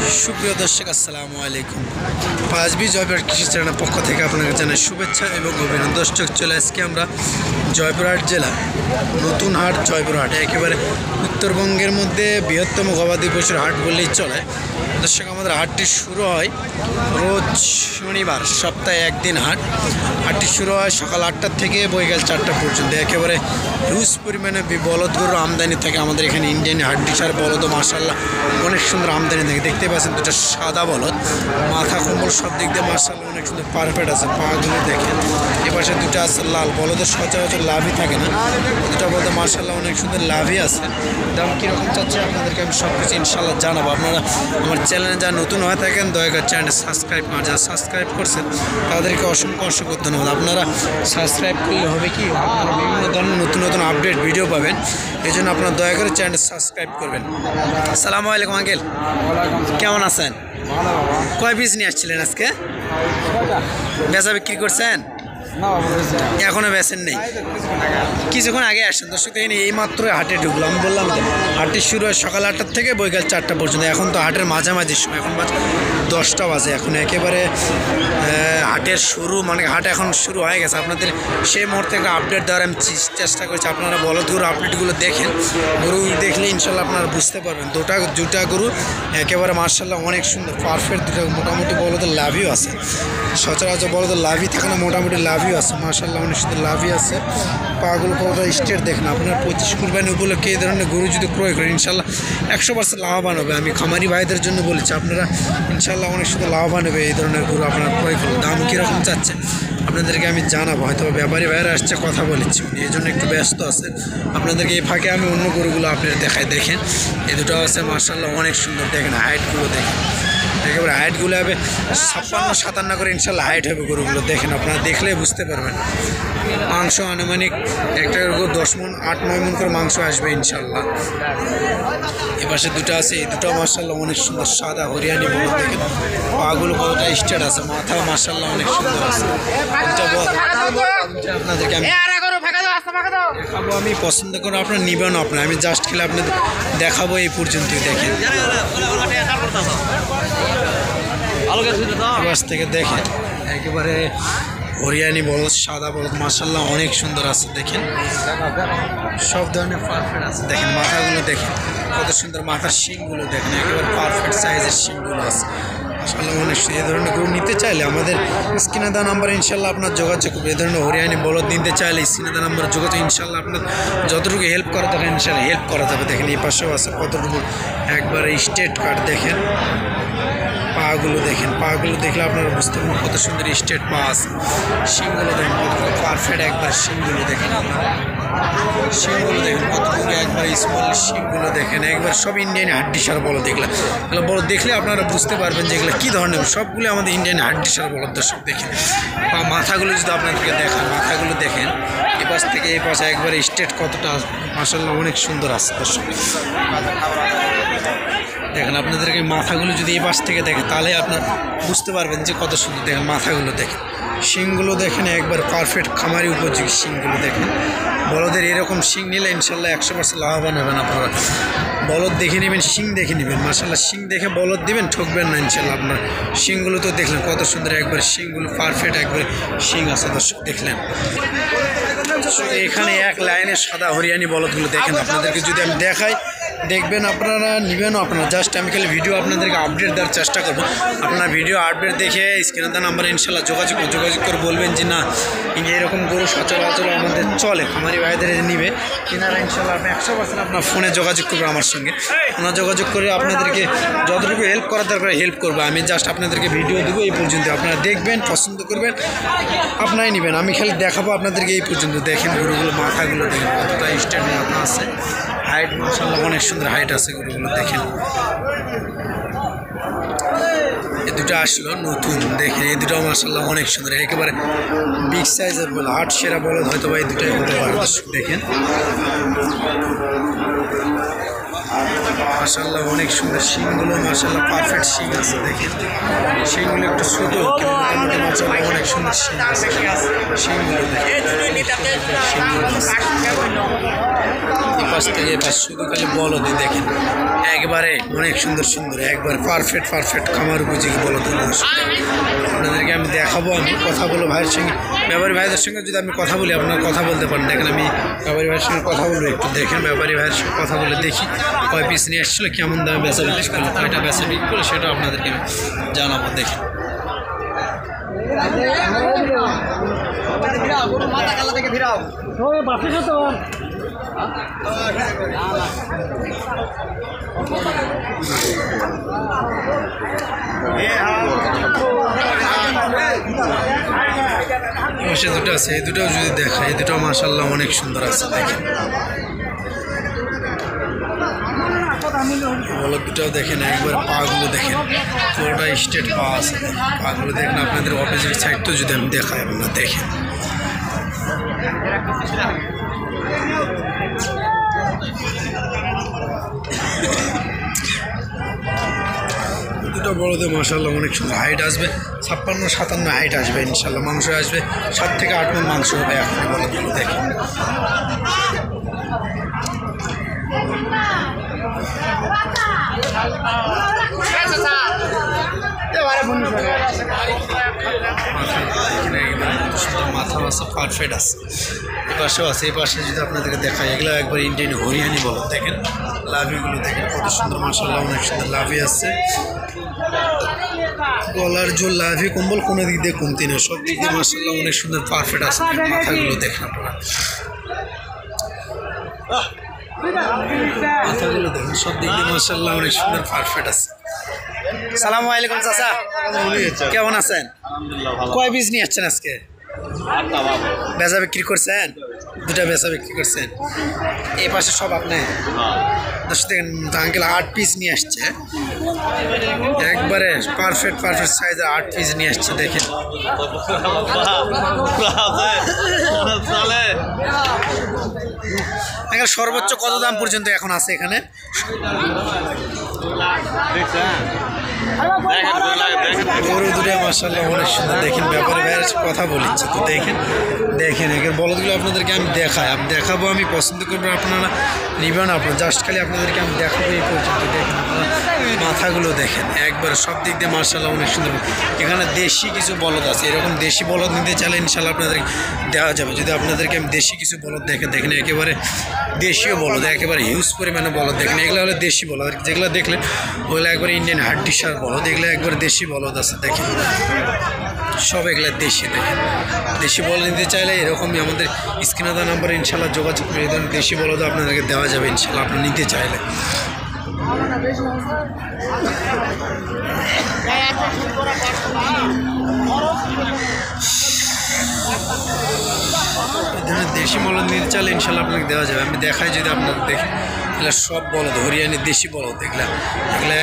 সুপ্রিয় দর্শক আসসালামু আলাইকুম। পাঁচবি জয়পুরহাট কৃষি চ্যানেলের পক্ষ থেকে আপনাকে জানাই শুভেচ্ছা এবং অভিনন্দন। দর্শক চলে আজকে আমরা জয়পুরহাট জেলা নতুন হাট জয়পুরহাট, একেবারে উত্তরবঙ্গের মধ্যে বৃহত্তম গবাদি পশুর হাট বললেই চলে। দর্শক আমাদের হাটটি শুরু হয় রোজ শনিবার, সপ্তাহে একদিন হাটটি শুরু হয় সকাল 8টার থেকে বৈকাল 4টা পর্যন্ত। একেবারে হিউজ পরিমাণে বলদ গরুর আমদানি থাকে আমাদের এখানে। ইন্ডিয়ান হাড্ডিসার বলদ মাশাআল্লাহ অনেক সুন্দর আমদানি থাকে। দেখতে পাচ্ছেন দুটো সাদা বলদ, মাথা কম্বল সব দিক দিয়ে মাশাআল্লাহ অনেক সুন্দর পারফেক্ট আছে। পাগুলো দেখেন, এপাশে দুটো আছে লাল বলদের, সচরাচর লাভই থাকে না। দুটো বলদ মাশাআল্লাহ অনেক সুন্দর লাভই আছে। দাম কীরকম চাচ্ছে আপনাদেরকে আমি সব কিছু ইনশাআল্লাহ জানাবো। আপনারা আমার চ্যানেলে যারা নতুন হয়ে থাকেন দয়া করে চ্যানেলটা সাবস্ক্রাইব করেন। যারা সাবস্ক্রাইব করছেন তাদেরকে অসংখ্য অসংখ্য ধন্যবাদ। আপনারা সাবস্ক্রাইব করলে হবে কি, আপনারা বিভিন্ন ধরনের নতুন নতুন আপডেট ভিডিও পাবেন। এই জন্য আপনারা দয়া করে চ্যানেলটা সাবস্ক্রাইব করবেন। আসসালামু আলাইকুম আঙ্কেল, কেমন আছেন? কয় পিস নিয়ে আসছিলেন আজকে? বেচা বিক্রি করছেন? এখনো বেচেন নেই, কিছুক্ষণ আগে আসেন। দর্শক দেখেন এই মাত্র হাটে ঢুকলো। আমি বললাম তো হাটটি শুরু হয় সকাল 8টার থেকে বৈকাল 4টা পর্যন্ত। এখন তো হাটের মাঝামাঝি সময়, এখন 10টা বাজে। এখন একেবারে হাটের শুরু, মানে হাট এখন শুরু হয়ে গেছে। আপনাদের সেই মুহূর্তে একটা আপডেট দেওয়ার আমি চেষ্টা করছি। আপনারা বলদ গরু আপডেটগুলো দেখেন, গরু দেখলে ইনশাল্লাহ আপনারা বুঝতে পারবেন। দুটা গরু একেবারে মার্শাল্লাহ অনেক সুন্দর পারফেক্ট। দুটো মোটামুটি বলদের লাভই আছে, সচরাচর বলদের লাভই থাকে না, মোটামুটি লাভই আছে মার্শাল্লাহ অনেক সুন্দর লাভই আছে। পাগুলো কতটা স্টেট দেখেন। আপনার 25 কুরবানি উপলক্ষে এই ধরনের গরু যদি ক্রয় করেন ইনশাল্লাহ 100% লাভবান হবে। আমি খামারি ভাইদের জন্য বলেছি, আপনারা ইনশাল্লাহ অনেক সুন্দর লাভবান হবে এই ধরনের গরু আপনারা ক্রয় করুন। দাম কীরকম চাচ্ছে আপনাদেরকে আমি জানাবো। হয়তো ব্যাপারী ভাইরা আসছে, কথা বলেছি, এই জন্য একটু ব্যস্ত আছে। আপনাদেরকে এই ফাঁকে আমি অন্য গরুগুলো আপনারা দেখাই। দেখেন এই দুটো আছে মার্শাল্লাহ অনেক সুন্দর। দেখেন হাইটগুলো দেখেন, একেবারে হাইটগুলো হবে 56-57 করে ইনশাল্লাহ হাইট হবে গরুগুলো। দেখেন আপনারা দেখলে বুঝতে পারবেন। মাংস আনুমানিক একটা গরু 10 মণ 8-9 মণ করে মাংস আসবে ইনশাল্লাহ। এপাশে দুটো আছে, এই দুটো মার্শাল্লাহ অনেক সুন্দর সাদা হরিয়ানি বলদ। দেখেন পাগুলো কতটা স্টেট আছে, মাথা মার্শাল্লাহ অনেক সুন্দর আছে। আপনাদেরকে আমি দেখাবো, আমি পছন্দ করে আপনারা নিবেন। আমি জাস্ট খেলে আপনাদের দেখাবো এই পর্যন্তই। দেখেন থেকে দেখেন একেবারে হরিয়ানি বলদ, সাদা বলদ মাশাআল্লাহ অনেক সুন্দর আছে। দেখেন সব ধরনের পারফেক্ট আছে। দেখেন মাথাগুলো দেখেন কত সুন্দর, মাথার শিংগুলো দেখেন একেবারে পারফেক্ট সাইজের শিংগুলো আছে মাশাআল্লাহ অনেক। এই ধরনের গরু নিতে চাইলে আমাদের স্ক্রিনে দেওয়া নাম্বারে ইনশাল্লাহ আপনার যোগাযোগ করবে। এই ধরনের হরিয়ানি বলদ নিতে চাইলে স্ক্রিনে দেওয়া নাম্বারে যোগাযোগ, ইনশাল্লাহ আপনার যতটুকু হেল্প করা যাবে ইনশাল্লাহ হেল্প করা যাবে। দেখেন এই পাশেও আছে কতটুকু একবারে স্টেট কাট। দেখেন পাগুলো দেখেন, পাগুলো দেখলে আপনারা বুঝতে পারবেন কত সুন্দর স্টেট পা আছে। শিংগুলো দেখেন কতটুকু পারফেক্ট একবার। শিংগুলো দেখেন, শিংগুলো দেখেন কতটুকু একবার স্মল। শিংগুলো দেখেন একবার সব ইন্ডিয়ান হাড্ডিসার বলদ। এগুলো বড় দেখলে আপনারা বুঝতে পারবেন যে এগুলো কী ধরনের। সবগুলো আমাদের ইন্ডিয়ান হাড্ডিসার বলদ। দর্শক দেখেন বা মাথাগুলো যদি আপনাদেরকে দেখান, মাথাগুলো দেখেন এ পাশ থেকে এই পাশে একবার স্টেট কতটা মাশাআল্লাহ অনেক সুন্দর আছে। দর্শক দেখেন আপনাদেরকে মাথাগুলো যদি এই পাশ থেকে দেখেন তাহলে আপনার বুঝতে পারবেন যে কত সুন্দর। দেখেন মাথাগুলো দেখেন, শিংগুলো দেখেন একবার পারফেক্ট খামারি উপযোগী শিংগুলো দেখেন। বলদের এরকম শিং নিলে ইনশাল্লাহ 100% লাভবান হবেন। আপনারা বলদ দেখে নেবেন, শিং দেখে নেবেন মাশাআল্লাহ। শিং দেখে বলদ দিবেন, ঠকবেন না ইনশাল্লাহ। আপনার শিংগুলো তো দেখলেন কত সুন্দর একবার, শিংগুলো পারফেক্ট একবার শিং আছে। দর্শক দেখলেন এখানে এক লাইনে সাদা হরিয়ানি বলদগুলো দেখেন। আপনাদেরকে যদি আমি দেখাই দেখবেন, আপনারা নেবেনও। আপনারা জাস্ট আমি খালি ভিডিও আপনাদেরকে আপডেট দেওয়ার চেষ্টা করবো। আপনার ভিডিও আপডেট দেখে স্ক্রিনে দেওয়া নাম্বারে ইনশাল্লাহ যোগাযোগ করে বলবেন যে না এরকম গরু সচরাচর আমাদের চলে, খামারি ভাইদের নিবে কিনারা ইনশাল্লাহ আপনি 100% আপনার ফোনে যোগাযোগ করবে আমার সঙ্গে। ওনার যোগাযোগ করে আপনাদেরকে যতটুকু হেল্প করার দরকার হেল্প করবো। আমি জাস্ট আপনাদেরকে ভিডিও দেবো এই পর্যন্ত। আপনারা দেখবেন, পছন্দ করবেন, আপনারাই নেবেন। আমি খালি দেখাবো আপনাদেরকে এই পর্যন্ত। দেখেন গরুগুলো মাথাগুলো দেখেন কতটা স্ট্যান্ড মাথা আছে, হাইট মাশাআল্লাহ অনেক সুন্দর হাইট আছে গরুগুলো। দেখেন এই দুটো আসলো নতুন। দেখেন এই দুটো মাশাআল্লাহ অনেক সুন্দর, একেবারে বিগ সাইজের বলদ, হাট সেরা বলদ হয়তো বা এই দুটাই হতে পারে। দেখেন মাশাআল্লাহ অনেক সুন্দর, শিংগুলো মাশাআল্লাহ পারফেক্ট শিং আছে দেখেন, শিংগুলো একটু ছোট কিন্তু মোটামুটি মাশাআল্লাহ অনেক সুন্দর শিং আছে, শিংগুলো পাশ থেকে পাশ শুধু খালি বলদি দেখেন, একবারে অনেক সুন্দর সুন্দর, একবার পারফেক্ট খামার উপযোগী বলদগুলো আপনাদেরকে আমি দেখাবো। আমি কথা বলবো ভাইয়ের সঙ্গে, ব্যাপারী ভাইদের সঙ্গে যদি আমি কথা বলি আপনারা কথা বলতে পারেন। দেখেন আমি ব্যাপারী ভাইয়ের সঙ্গে কথা বলবো, একটু দেখেন ব্যাপারী ভাইয়ের সঙ্গে কথা বলে দেখি কয় পিস নিয়ে এসেছিলো, কেমন দামে বেচা বিক্রি করলো, কয়টা বেচা বিক্রি করলো সেটা আপনাদেরকে আমি জানাবো। দেখেন পাশে দুটো আছে, এই দুটোও যদি দেখা, এই দুটো মাশাআল্লাহ অনেক সুন্দর আছে দেখেন, বলদ দুটাও দেখেন, একবার পাগুলো দেখেন, পুরোটা স্টেট পা আছে, পাগুলো দেখেন আপনাদের অপোজিট সাইড তো যদি আমি দেখাই আপনারা দেখেন। দুটো বড়দের মাশাআল্লাহ অনেক সুন্দর, হাইট আসবে 56-57 হাইট আসবে ইনশাল্লাহ, মাংস আসবে 7 থেকে 8 মণ মাংস হবে এখন বলদগুলো দেখেন। মাথা মাথা পারফেক্ট আছে, এই পাশেও আছে, এই পাশে যদি আপনাদেরকে দেখায় এগুলো একবার ইন্ডিয়ান হরিয়ানি বলদ দেখেন, লাভিগুলো দেখেন কত সুন্দর মাশাআল্লাহ অনেক সুন্দর লাভি আছে, গলার জোর লাভি কম্বল কোনো দিক দিয়ে কমতি না, সব দিক দিয়ে মাশাআল্লাহ অনেক সুন্দর পারফেক্ট আছে। মাথাগুলো দেখেন আপনারা, মাথাগুলো দেখেন সব দিক দিয়ে মাশাআল্লাহ অনেক সুন্দর পারফেক্ট আছে। সালামু আলাইকুম চাচা, কেমন আছেন? কয় পিস নিয়ে আসছেন আজকে? বেচা বিক্রি করছেন? দুটা বেচা বিক্রি করছেন, এই পাশে সব আপনি আঙ্কেল 8 পিস নিয়ে আসছে, একবারে পারফেক্ট সাইজের 8 পিস নিয়ে আসছে দেখেন। সর্বোচ্চ কত দাম পর্যন্ত এখন আছে এখানে? গরু দুটো মাশাআল্লাহ অনেক সুন্দর দেখেন, ব্যাপারী ভাইয়ের কথা বলিচ্ছে তো দেখেন এখানে বলদগুলো আপনাদেরকে আমি দেখাবো, আমি পছন্দ করবো, আপনারা নিবেন, আপনার জাস্ট খালি আপনাদেরকে আমি দেখাবো এই পর্যন্ত। দেখেন আপনারা মাথাগুলো দেখেন, একবার সব দিক দিয়ে মাশাআল্লাহ অনেক সুন্দর। এখানে দেশি কিছু বলদ আছে, এরকম দেশি বলদ নিতে চাইলে ইনশাআল্লাহ আপনাদেরকে দেওয়া যাবে। যদি আপনাদেরকে আমি দেশি কিছু বলদ দেখেন একেবারে দেশীয় বলদ, একেবারে হিউজ পরিমাণে বলদ দেখেন, এগুলো হলো দেশি বলদ, যেগুলো দেখলেন ওগুলো একবারে ইন্ডিয়ান হাড্ডিসার বলদ, এগুলো একবার দেশি বলদ আছে দেখেন, সব এগুলো দেশি। দেখেন দেশি বলদ নিতে চাইলে এরকমই আমাদের স্ক্রিনে দেওয়া নাম্বারে ইনশাআল্লাহ যোগাযোগ করে দেন, দেশি বলদও আপনাদেরকে দেওয়া যাবে ইনশাআল্লাহ আপনি নিতে চাইলে। দেশি বলদ নিতে চাইলে ইনশাআল্লাহ আপনাকে দেওয়া যাবে। আমি দেখাই যদি আপনাদের দেখেন, এগুলো সব বলদ হরিয়ানি দেশি বলদ, এগুলো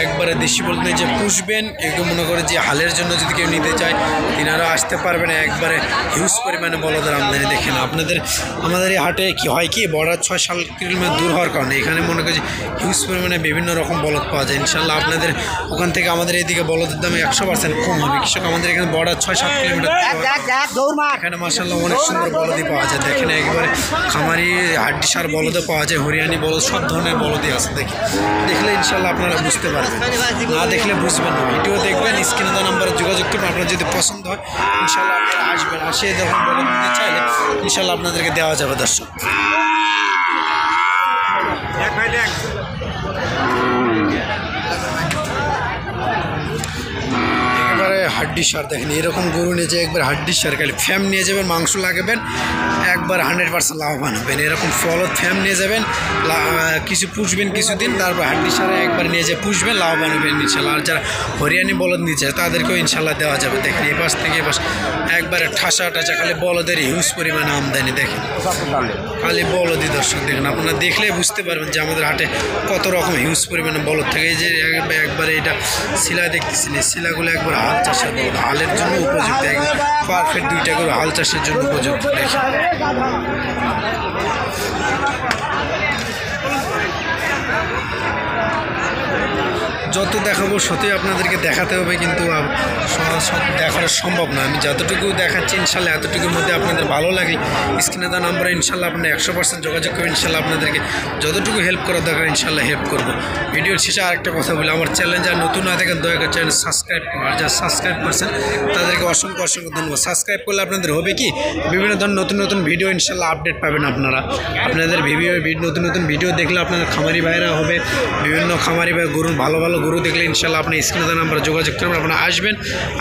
একবারে দেশি বলদ নিয়ে যে পুষবেন, এগুলো মনে করে যে হালের জন্য যদি কেউ নিতে চায় তিনারা আসতে পারবেন, একবারে হিউজ পরিমাণে বলদের আমদানি। দেখেন আমাদের এই হাটে কি হয় কি, বর্ডার 6-7 কিলোমিটার দূর হওয়ার কারণে এখানে মনে করি হিউজ পরিমাণে বিভিন্ন রকম বলদ পাওয়া যায়। ইনশাআল্লাহ আপনাদের ওখান থেকে আমাদের এইদিকে বলদের দাম 100% কম হবে, কৃষক আমাদের এখানে বর্ডার 6-7 কিলোমিটার, এখানে মাশাআল্লাহ অনেক সুন্দর বলদই পাওয়া যায়। দেখেন একেবারে খামারি হাড্ডিসার বলদও পাওয়া যায়, হরিয়ানি বলদ, সব ধরনের বলদই আছে। দেখলে ইনশাআল্লাহ আপনারা বুঝতে পারবেন, না দেখলে বুঝবেন না। ভিডিও দেখবেন, স্ক্রিনে দেওয়া নাম্বারে যোগাযোগ করবেন, আপনার যদি পছন্দ হয় ইনশাআল্লাহ আপনারা আসবেন, আসে যখন বলদ নিতে চাইলে ইনশাআল্লাহ আপনাদেরকে দেওয়া যাবে। দর্শক হাড্ডিসার দেখেন, এরকম গরু নিয়ে যে একবার হাড্ডিসার খালি ফ্যাম নিয়ে যাবেন, মাংস লাগাবেন, একবার 100% লাভবান হবেন। এরকম ফলত ফ্যাম নিয়ে যাবেন, কিছু পুষবেন কিছুদিন, তারপর হাড্ডিসারে একবার নিয়ে যে পুষবেন, লাভবান হবেন ইনশাআল্লাহ। আর যারা হরিয়ানি বলদ নিয়ে যায় তাদেরকেও ইনশাআল্লাহ দেওয়া যাবে। দেখেন এই পাশ থেকে এবার একবারে ঠাসা খালি বলদের হিউজ পরিমাণে আমদানি, দেখেন খালি বলদই। দর্শক দেখেন, আপনারা দেখলেই বুঝতে পারবেন যে আমাদের হাটে কত রকম হিউজ পরিমাণে বলদ থাকে। এই যে একবারে এটা শিলা দেখতেছেন, এই শিলাগুলো একবার হাল চাষের বলদ, হালের জন্য উপযুক্ত, পারফেক্ট দুইটা করে হাল চাষের জন্য উপযুক্ত। দেখেন যত দেখাবো সত্যি আপনাদেরকে দেখাতে হবে, কিন্তু সব দেখানো সম্ভব না। আমি যতটুকু দেখাচ্ছি ইনশাল্লাহ এতটুকুর মধ্যে আপনাদের ভালো লাগে স্ক্রিনে দেওয়া নাম্বারে ইনশাল্লাহ আপনারা 100% যোগাযোগ করবেন। ইনশাল্লাহ আপনাদেরকে যতটুকু হেল্প করা দরকার ইনশাল্লাহ হেল্প করবো। ভিডিওর শেষে আরেকটা কথা বলি, আমার চ্যানেল যারা নতুন না দেখেন দয়া করে চ্যানেল সাবস্ক্রাইব করুন, আর যারা সাবস্ক্রাইব করছেন তাদেরকে অসংখ্য অসংখ্য ধন্যবাদ। সাবস্ক্রাইব করলে আপনাদের হবে কি বিভিন্ন ধরনের নতুন নতুন ভিডিও ইনশাল্লাহ আপডেট পাবেন আপনারা। আপনাদের নতুন নতুন ভিডিও দেখলে আপনাদের খামারি ভাইরা হবে, বিভিন্ন খামারি ভাই গরু ভালো ভালো গরু দেখলে ইনশাল্লাহ আপনি স্ক্রিনে দেওয়া নাম্বারে যোগাযোগ করবেন। আপনারা আসবেন,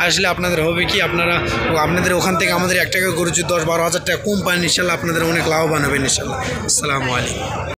আসলে আপনাদের হবে কি আপনাদের ওখান থেকে আমাদের 1 টাকা গরু যদি 10-12 হাজার টাকা কম পান ইনশাল্লাহ আপনাদের অনেক লাভবান হবেন ইনশাল্লাহ। আসসালামু আলাইকুম।